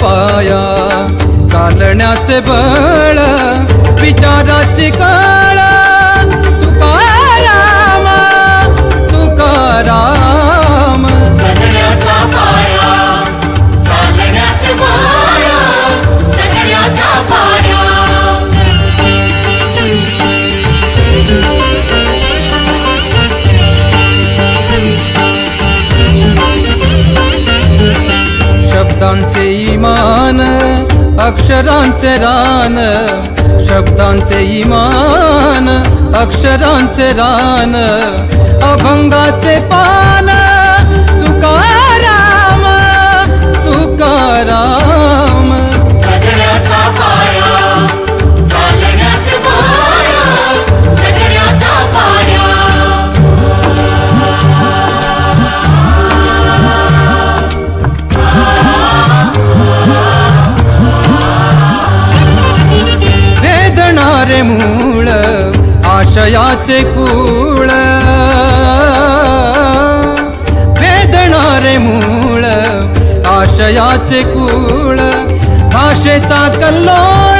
पाया, चालण्याचे बळ विचाराची कळ, तुकाराम तुकाराम. जगण्याचा पाया, चालण्याचे बळ, जगण्याचा पाया. शब्दांचे इमान, अक्षरांचे रान, शब्दांचे इमान, अक्षरांचे रान, अभंगाचे पान, तुकाराम तुकाराम. जगण्याचा पाया, चालण्याचे बळ, जगण्याचा पाया. वेदणारे मूळ, आशयाचे कूळ, वेदणारे मूळ, आशयाचे कूळ, भाषेचा कल्लोळ,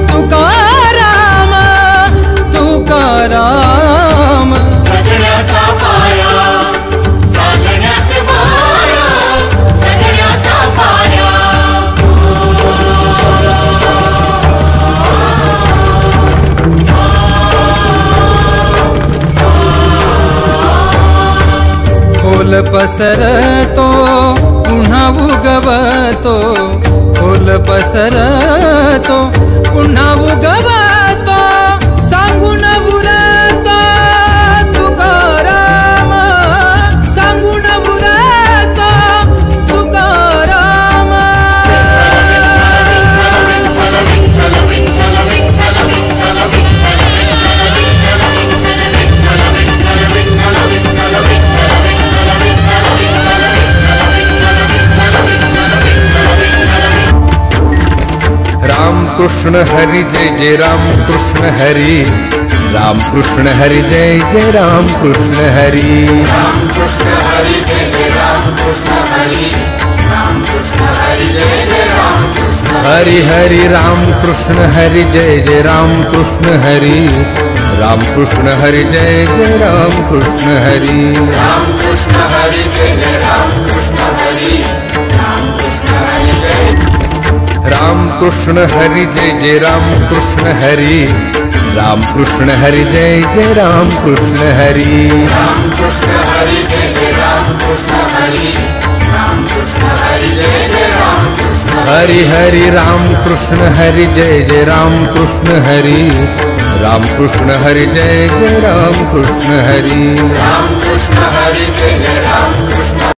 तुकाराम तुकाराम. जगण्याचा पाया, चालण्याचे बळ, जगण्याचा पाया. खोल पसरतो पुन्हा उगवतो, खोल पसरतो पुन्हा उगवतो, सांगून उरतो तुकाराम, सांगून उरतो तुकाराम. राम कृष्ण हरि जय जय राम कृष्ण हरि, राम कृष्ण हरि जय जय राम कृष्ण हरि. राम कृष्ण हरि जय जय राम कृष्ण हरि, राम कृष्ण हरि जय जय राम कृष्ण हरि हरि राम कृष्ण हरि जय जय राम कृष्ण हरि, राम कृष्ण हरि जय जय राम कृष्ण हरि. राम कृष्ण हरि जय जय राम कृष्ण हरि, राम कृष्ण हरि जय. राम कृष्ण हरि जय जय राम कृष्ण हरि, राम कृष्ण हरि जय जय राम कृष्ण हरि. राम कृष्ण हरि जय जय राम कृष्ण हरि, राम कृष्ण हरि जय जय राम कृष्ण. हरि हरि राम कृष्ण हरि जय जय राम कृष्ण हरि, राम कृष्ण हरि जय जय राम कृष्ण हरि. राम कृष्ण हरि जय जय राम कृष्ण